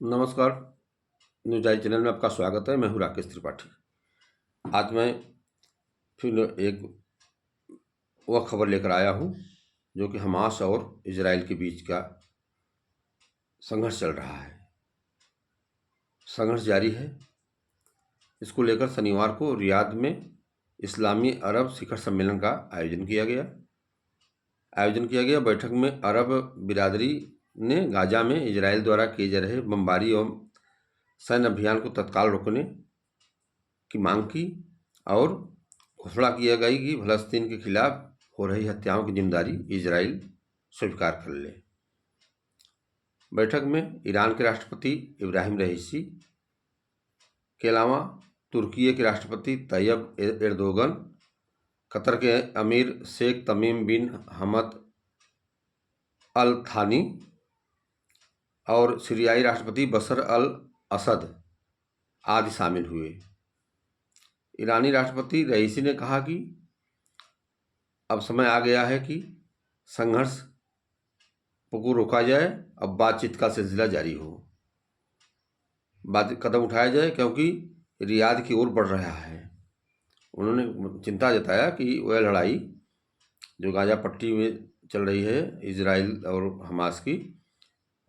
नमस्कार। न्यूज़ आई चैनल में आपका स्वागत है। मैं हूँ राकेश त्रिपाठी। आज मैं फिर एक वह खबर लेकर आया हूँ जो कि हमास और इजराइल के बीच का संघर्ष चल रहा है। संघर्ष जारी है। इसको लेकर शनिवार को रियाद में इस्लामी अरब शिखर सम्मेलन का आयोजन किया गया। बैठक में अरब बिरादरी ने गाजा में इजराइल द्वारा किए जा रहे बमबारी एवं सैन्य अभियान को तत्काल रोकने की मांग की और घोषणा किया गई कि फलस्तीन के खिलाफ हो रही हत्याओं की जिम्मेदारी इजराइल स्वीकार कर ले। बैठक में ईरान के राष्ट्रपति इब्राहिम रईसी के अलावा तुर्की के राष्ट्रपति तैयब एर्दोगन, कतर के अमीर शेख तमीम बिन हमद अल थानी और सीरियाई राष्ट्रपति बशर अल असद आदि शामिल हुए। ईरानी राष्ट्रपति रईसी ने कहा कि अब समय आ गया है कि संघर्ष को रोका जाए, अब बातचीत का सिलसिला जारी हो, कदम उठाया जाए क्योंकि रियाद की ओर बढ़ रहा है। उन्होंने चिंता जताया कि वह लड़ाई जो गाजा पट्टी में चल रही है इजराइल और हमास की,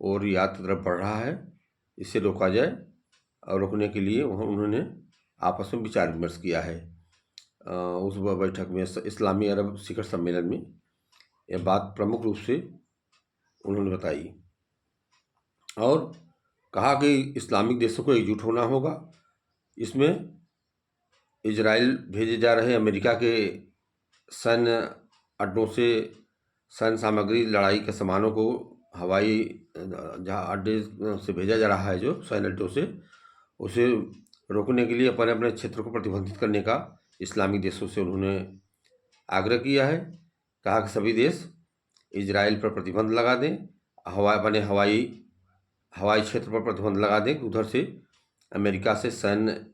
और रियाद की तरफ बढ़ रहा है, इसे रोका जाए और रोकने के लिए उन्होंने आपस में विचार विमर्श किया है। उस बैठक में इस्लामी अरब शिखर सम्मेलन में यह बात प्रमुख रूप से उन्होंने बताई और कहा कि इस्लामिक देशों को एकजुट होना होगा। इसमें इजराइल भेजे जा रहे अमेरिका के सैन्य अड्डों से सैन्य सामग्री, लड़ाई के सामानों को हवाई जहाँ अड्डे से भेजा जा रहा है, जो सैन्य अड्डों से, उसे रोकने के लिए अपने अपने क्षेत्र को प्रतिबंधित करने का इस्लामिक देशों से उन्होंने आग्रह किया है। कहा कि सभी देश इजराइल पर प्रतिबंध लगा दें, हवाई क्षेत्र पर प्रतिबंध लगा दें, उधर से अमेरिका से सैन्य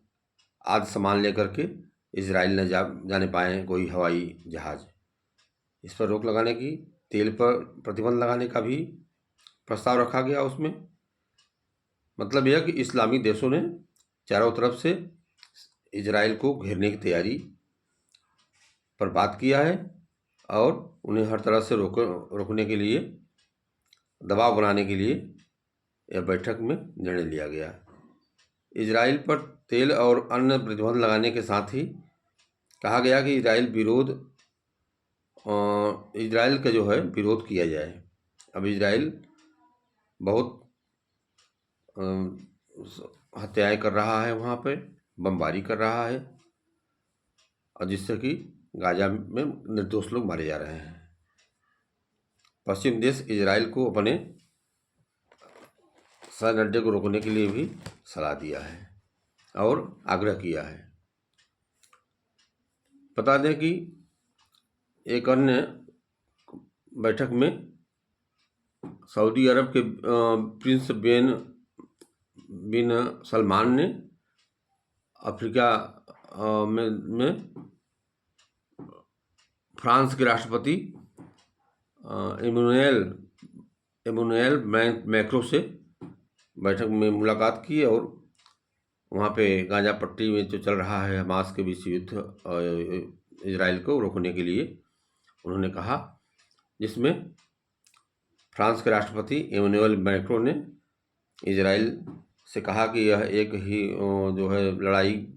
आदि सामान लेकर के इजराइल न जाने पाए कोई हवाई जहाज़। इस पर रोक लगाने की, तेल पर प्रतिबंध लगाने का भी प्रस्ताव रखा गया। उसमें मतलब यह कि इस्लामिक देशों ने चारों तरफ से इजराइल को घेरने की तैयारी पर बात किया है और उन्हें हर तरह से रोकने के लिए, दबाव बनाने के लिए यह बैठक में निर्णय लिया गया। इजराइल पर तेल और अन्य प्रतिबंध लगाने के साथ ही कहा गया कि इजराइल का जो है विरोध किया जाए। अब इजराइल बहुत हत्याएं कर रहा है, वहाँ पे बमबारी कर रहा है, और जिससे कि गाजा में निर्दोष लोग मारे जा रहे हैं। पश्चिम देश इजराइल को अपने सैन्य अड्डे को रोकने के लिए भी सलाह दिया है और आग्रह किया है। बता दें कि एक अन्य बैठक में सऊदी अरब के प्रिंस बिन सलमान ने अफ्रीका में फ्रांस के राष्ट्रपति इमैनुएल मैक्रों से बैठक में मुलाकात की और वहाँ पे गाजा पट्टी में जो चल रहा है हमास के बीच युद्ध, इजराइल को रोकने के लिए उन्होंने कहा, जिसमें फ्रांस के राष्ट्रपति इमैनुएल मैक्रों ने इजराइल से कहा कि यह एक ही जो है लड़ाई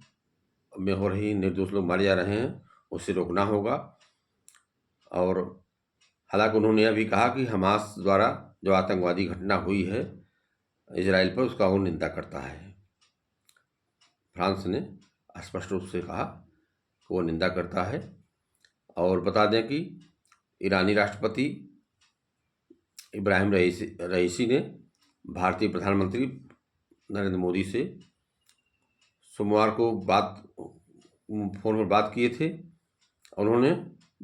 में हो रही निर्दोष लोग मारे जा रहे हैं, उसे रोकना होगा। और हालांकि उन्होंने यह भी कहा कि हमास द्वारा जो आतंकवादी घटना हुई है इजराइल पर, उसका वो निंदा करता है। फ्रांस ने स्पष्ट रूप से कहा कि वो निंदा करता है। और बता दें कि ईरानी राष्ट्रपति इब्राहिम रईसी ने भारतीय प्रधानमंत्री नरेंद्र मोदी से सोमवार को फोन पर बात किए थे। उन्होंने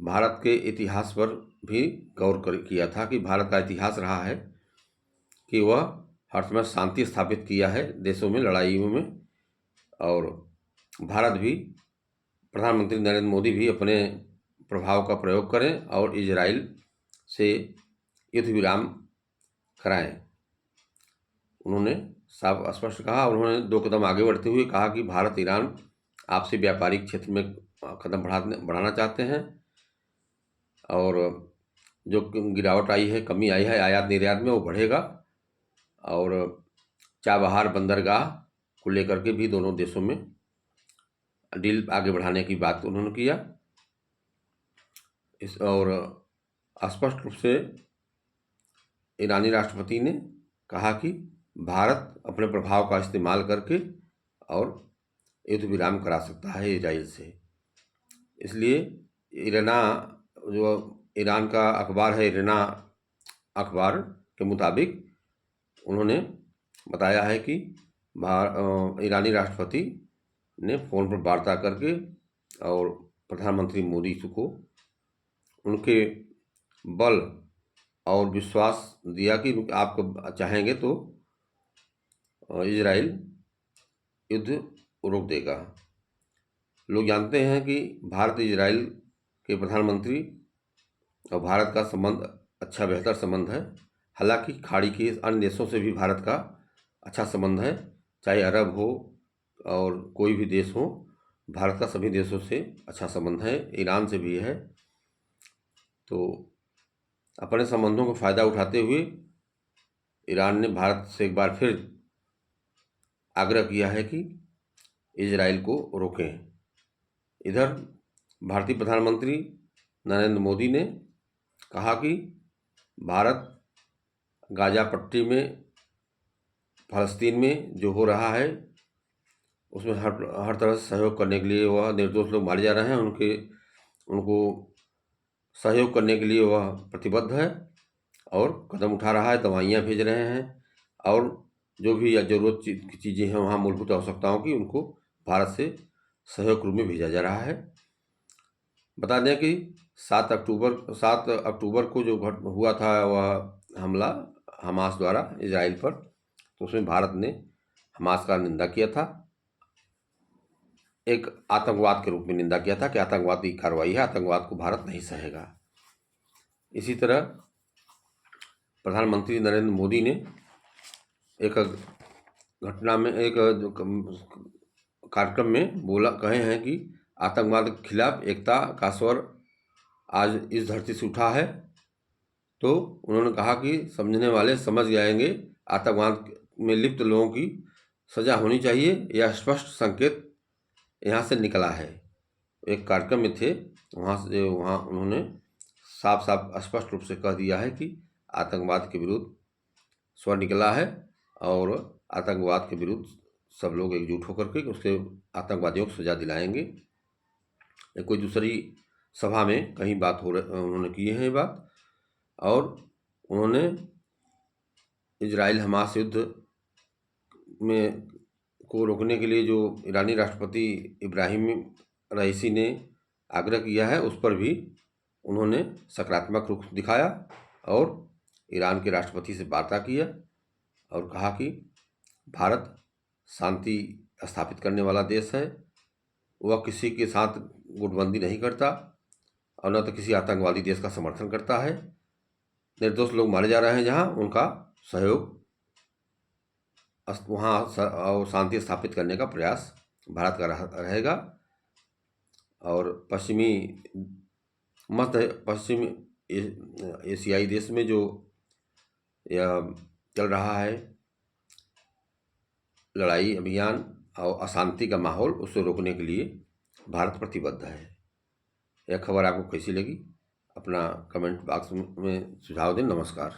भारत के इतिहास पर भी गौर किया था कि भारत का इतिहास रहा है कि वह हर समय शांति स्थापित किया है देशों में, लड़ाइयों में, और भारत भी, प्रधानमंत्री नरेंद्र मोदी भी अपने प्रभाव का प्रयोग करें और इजराइल से युद्ध विराम कराएं। उन्होंने साफ स्पष्ट कहा। उन्होंने 2 कदम आगे बढ़ते हुए कहा कि भारत ईरान आपसी व्यापारिक क्षेत्र में कदम बढ़ाना चाहते हैं और जो गिरावट आई है, कमी आई है आयात निर्यात में, वो बढ़ेगा। और चाबहार बंदरगाह को लेकर के भी दोनों देशों में डील आगे बढ़ाने की बात उन्होंने किया। और स्पष्ट रूप से ईरानी राष्ट्रपति ने कहा कि भारत अपने प्रभाव का इस्तेमाल करके और युद्ध विराम करा सकता है इजराइल से। इसलिए इरना, जो ईरान का अखबार है इरना अखबार के मुताबिक उन्होंने बताया है कि ईरानी राष्ट्रपति ने फ़ोन पर वार्ता करके और प्रधानमंत्री मोदी को उनके बल और विश्वास दिया कि आप चाहेंगे तो इजराइल युद्ध रोक देगा। लोग जानते हैं कि भारत इजराइल के प्रधानमंत्री और भारत का संबंध अच्छा बेहतर संबंध है। हालांकि खाड़ी के अन्य देशों से भी भारत का अच्छा संबंध है, चाहे अरब हो और कोई भी देश हो, भारत का सभी देशों से अच्छा संबंध है, ईरान से भी है। तो अपने संबंधों का फ़ायदा उठाते हुए ईरान ने भारत से एक बार फिर आग्रह किया है कि इजराइल को रोकें। इधर भारतीय प्रधानमंत्री नरेंद्र मोदी ने कहा कि भारत गाज़ा पट्टी में फ़लस्तीन में जो हो रहा है उसमें हर तरह से सहयोग करने के लिए, वह निर्दोष लोग मारे जा रहे हैं उनको सहयोग करने के लिए वह प्रतिबद्ध है और कदम उठा रहा है, दवाइयाँ भेज रहे हैं और जो भी ज़रूरत की चीज़ें हैं वहाँ मूलभूत आवश्यकताओं की उनको भारत से सहयोग रूप में भेजा जा रहा है। बता दें कि 7 अक्टूबर को जो हुआ था वह हमला हमास द्वारा इजराइल पर, तो उसमें भारत ने हमास का निंदा किया था, एक आतंकवाद के रूप में निंदा किया था कि आतंकवादी कार्रवाई है, आतंकवाद को भारत नहीं सहेगा। इसी तरह प्रधानमंत्री नरेंद्र मोदी ने एक कार्यक्रम में कहे हैं कि आतंकवाद के खिलाफ एकता का स्वर आज इस धरती से उठा है। तो उन्होंने कहा कि समझने वाले समझ जाएंगे, आतंकवाद में लिप्त लोगों की सजा होनी चाहिए, यह स्पष्ट संकेत यहाँ से निकला है। एक कार्यक्रम में थे, वहाँ उन्होंने साफ स्पष्ट रूप से कह दिया है कि आतंकवाद के विरुद्ध स्वर निकला है और आतंकवाद के विरुद्ध सब लोग एकजुट होकर के उसके आतंकवादियों को सजा दिलाएंगे। कोई दूसरी सभा में कहीं बात उन्होंने की है बात, और उन्होंने इजराइल हमास युद्ध में को रोकने के लिए जो ईरानी राष्ट्रपति इब्राहिम रईसी ने आग्रह किया है उस पर भी उन्होंने सकारात्मक रुख दिखाया और ईरान के राष्ट्रपति से वार्ता किया और कहा कि भारत शांति स्थापित करने वाला देश है, वह किसी के साथ गुटबंदी नहीं करता और न तो किसी आतंकवादी देश का समर्थन करता है। निर्दोष लोग मारे जा रहे हैं जहां, उनका सहयोग वहाँ शांति स्थापित करने का प्रयास भारत का रहेगा। और पश्चिम एशियाई देश में जो यह चल रहा है लड़ाई अभियान और अशांति का माहौल, उसे रोकने के लिए भारत प्रतिबद्ध है। यह खबर आपको कैसी लगी अपना कमेंट बॉक्स में सुझाव दें। नमस्कार।